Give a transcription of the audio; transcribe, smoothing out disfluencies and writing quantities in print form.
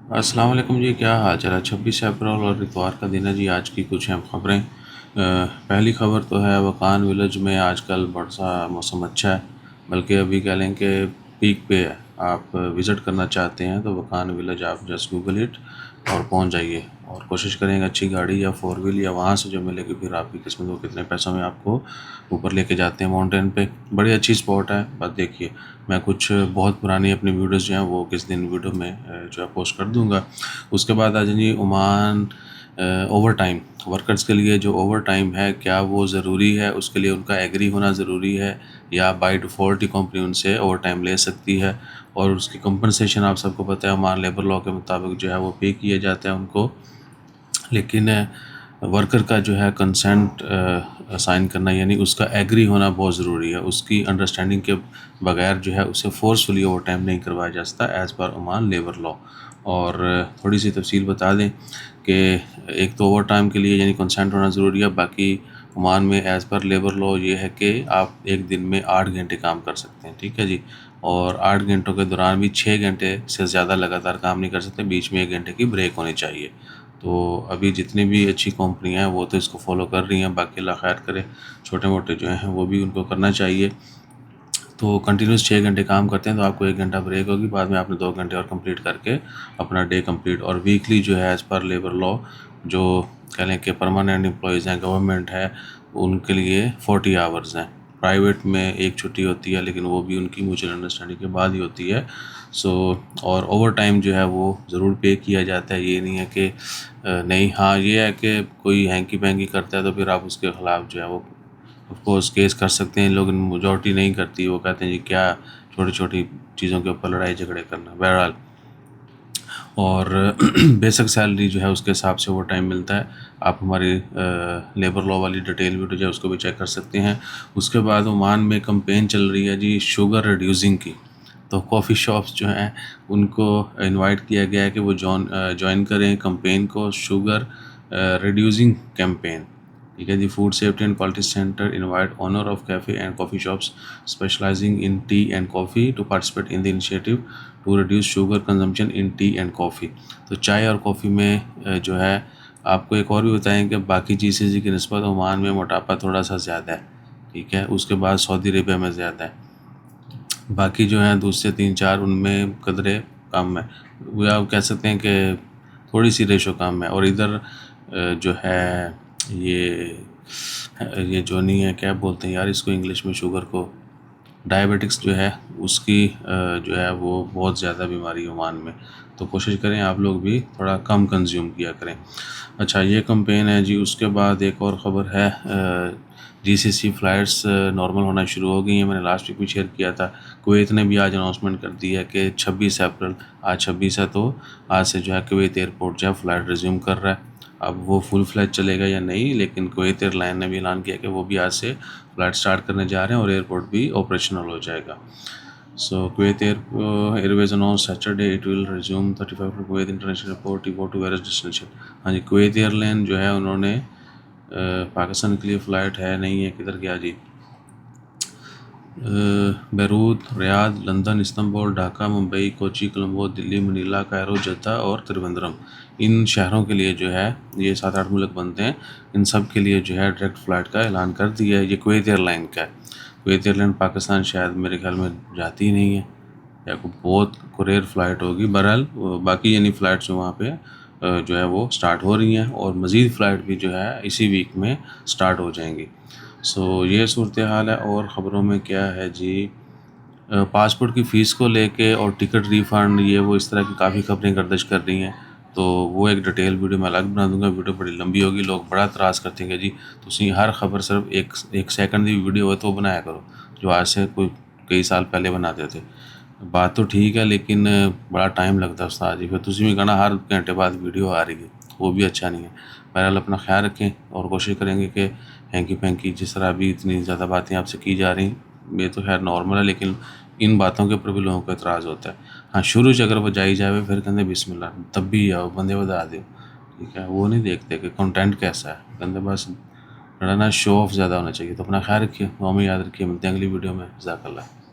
अस्सलाम वालेकुम जी, क्या हाल चाल है। 26 अप्रैल और इतवार का दिन है जी। आज की कुछ अहम खबरें। पहली खबर तो है वकान विलेज में आजकल बड़ा सा मौसम अच्छा है, बल्कि अभी कह लें कि पीक पे है। आप विज़िट करना चाहते हैं तो वकान विलेज आप जस्ट गूगल इट और पहुंच जाइए, और कोशिश करेंगे अच्छी गाड़ी या फोर व्हील या वहाँ से जो मिलेगी फिर आपकी किस्मत को कितने पैसों में आपको ऊपर लेके जाते हैं माउंटेन पे। बड़ी अच्छी स्पॉट है। बस देखिए, मैं कुछ बहुत पुरानी अपनी वीडियोस जो हैं वो किस दिन वीडियो में जो है पोस्ट कर दूंगा। उसके बाद आ जाइए ओमान। ओवर टाइम वर्कर्स के लिए जो ओवर टाइम है, क्या वो ज़रूरी है? उसके लिए उनका एग्री होना ज़रूरी है या बाय डिफ़ॉल्ट ही कंपनी उनसे ओवर टाइम ले सकती है? और उसकी कंपनसेशन आप सबको पता है, ओमान लेबर लॉ के मुताबिक जो है वो पे किया जाता है उनको। लेकिन वर्कर का जो है कंसेंट साइन करना, यानी उसका एग्री होना बहुत ज़रूरी है। उसकी अंडरस्टैंडिंग के बगैर जो है उसे फोर्सफुली ओवर टाइम नहीं करवाया जा सकता as per Oman labour law. और थोड़ी सी तफसील बता दें कि एक तो ओवर टाइम के लिए यानी कंसेंट होना ज़रूरी है। बाकी ओमान में एज़ पर लेबर लॉ ये है कि आप एक दिन में 8 घंटे काम कर सकते हैं, ठीक है जी। और 8 घंटों के दौरान भी 6 घंटे से ज़्यादा लगातार काम नहीं कर सकते, बीच में 1 घंटे की ब्रेक होनी चाहिए। तो अभी जितनी भी अच्छी कंपनियां हैं वो तो इसको फॉलो कर रही हैं, बाकी अल्लाह खैर करे। छोटे मोटे जो हैं वो भी उनको करना चाहिए। तो कंटिन्यूस 6 घंटे काम करते हैं तो आपको 1 घंटा ब्रेक होगी, बाद में आपने 2 घंटे और कंप्लीट करके अपना डे कंप्लीट। और वीकली जो है एज़ पर लेबर लॉ जो कह लें कि परमानेंट एम्प्लॉयज़ हैं, गवर्नमेंट है, उनके लिए 40 आवर्स हैं। प्राइवेट में एक छुट्टी होती है, लेकिन वो भी उनकी म्यूचुअल अंडरस्टैंडिंग के बाद ही होती है। सो और ओवर टाइम जो है वो ज़रूर पे किया जाता है। ये नहीं है कि नहीं। हाँ, ये है कि कोई हैंकी पैंकी करता है तो फिर आप उसके ख़िलाफ़ जो है वो ऑफ कोर्स केस कर सकते हैं। लोग मेजॉरिटी नहीं करती, वो कहते हैं जी क्या छोटी छोटी चीज़ों के ऊपर लड़ाई झगड़े करना। बहरहाल, और बेसिक सैलरी जो है उसके हिसाब से वो टाइम मिलता है। आप हमारी लेबर लॉ वाली डिटेल वीडियो जो है उसको भी चेक कर सकते हैं। उसके बाद ओमान में कंपेन चल रही है जी शुगर रिड्यूसिंग की। तो कॉफ़ी शॉप्स जो हैं उनको इनवाइट किया गया है कि वो ज्वाइन करें कंपेन को, शुगर रिड्यूसिंग कैंपेन। ठीक है जी। Food safety and quality centre invite owner of cafe and coffee shops specialising in tea and coffee to participate in the initiative to reduce sugar consumption in tea and coffee. तो चाय और coffee में जो है आपको एक और भी बताएं कि बाकी जीसीसी की निस्बत ओमान में मोटापा थोड़ा सा ज़्यादा है, ठीक है। उसके बाद सऊदी अरेबिया में ज़्यादा है। बाकी जो हैं दूसरे 3-4 उनमें कदरे कम है। वो आप कह सकते हैं कि थोड़ी सी रेशो कम है। और इधर जो है ये जो नहीं है, क्या बोलते हैं यार इसको इंग्लिश में, शुगर को, डायबिटिक्स जो है उसकी जो है वो बहुत ज़्यादा बीमारी है ओमान में। तो कोशिश करें आप लोग भी थोड़ा कम कंज्यूम किया करें। अच्छा, ये कंपेन है जी। उसके बाद एक और ख़बर है, जीसीसी फ़्लाइट्स नॉर्मल होना शुरू हो गई हैं। मैंने लास्ट वीक भी शेयर किया था। कुवैत ने भी आज अनाउंसमेंट कर दी है कि 26 अप्रैल, आज 26 है, तो आज से जो है कुवैत एयरपोर्ट जो है फ़्लाइट रिज्यूम कर रहा है। अब वो फुल फ्लैज चलेगा या नहीं, लेकिन कुवैत एयरलाइन ने भी ऐलान किया कि वो भी आज से फ़्लाइट स्टार्ट करने जा रहे हैं और एयरपोर्ट भी ऑपरेशनल हो जाएगा। So Kuwait Airways announce Saturday it will resume 35 Kuwait international airport to go to various destination. हाँ जी, कुवैत एयरलाइन जो है उन्होंने पाकिस्तान के लिए फ़्लाइट है नहीं है, किधर गया जी, Beirut, Riyadh, London, Istanbul, Dhaka, Mumbai, Kochi, Colombo, Delhi, Manila, Cairo, Jeddah और त्रिवेंद्रम। इन शहरों के लिए जो है ये 7-8 मुल्क बनते हैं। इन सब के लिए जो है डायरेक्ट फ़्लाइट का ऐलान कर दिया है। ये कुवैत एयरलाइन का है। कुवैत एयरलाइन पाकिस्तान शायद मेरे ख्याल में जाती ही नहीं है, या कोई बहुत रेयर फ़्लाइट होगी। बहरहाल बाकी यानी फ़्लाइट्स वहाँ पे जो है वो स्टार्ट हो रही हैं, और मज़ीद फ़्लाइट भी जो है इसी वीक में स्टार्ट हो जाएंगी। सो ये सूरत हाल है। और ख़बरों में क्या है जी, पासपोर्ट की फ़ीस को लेके और टिकट रिफ़ंड, ये वो इस तरह की काफ़ी खबरें गर्दिश कर रही हैं। तो वो एक डिटेल वीडियो मैं अलग बना दूंगा। वीडियो बड़ी लंबी होगी, लोग बड़ा एतराज़ करते हैं कि जी तुसी हर खबर सिर्फ एक सेकंड की वीडियो है तो बनाया करो, जो आज से कोई कई साल पहले बनाते थे। बात तो ठीक है, लेकिन बड़ा टाइम लगता है उस्ताद जी। फिर तुसी भी कहना हर घंटे बाद वीडियो आ रही है, वो भी अच्छा नहीं है। बहरहाल अपना ख्याल रखें और कोशिश करेंगे कि हैंकी पैंकी जिस तरह अभी इतनी ज़्यादा बातें आपसे की जा रही, ये तो खैर नॉर्मल है, लेकिन इन बातों के ऊपर भी लोगों को एतराज़ होता है। हाँ, शुरू से अगर वो जाई जाए फिर कहते बिस्मिल्लाह, तब भी आओ बंदे बता दो, ठीक है। वो नहीं देखते कि कंटेंट कैसा है, कहते बस लड़ना, शो ऑफ ज़्यादा होना चाहिए। तो अपना ख्याल रखिए, दुआ में याद रखिए। मिलते हैं अगली वीडियो में। जज़ाकल्लाह।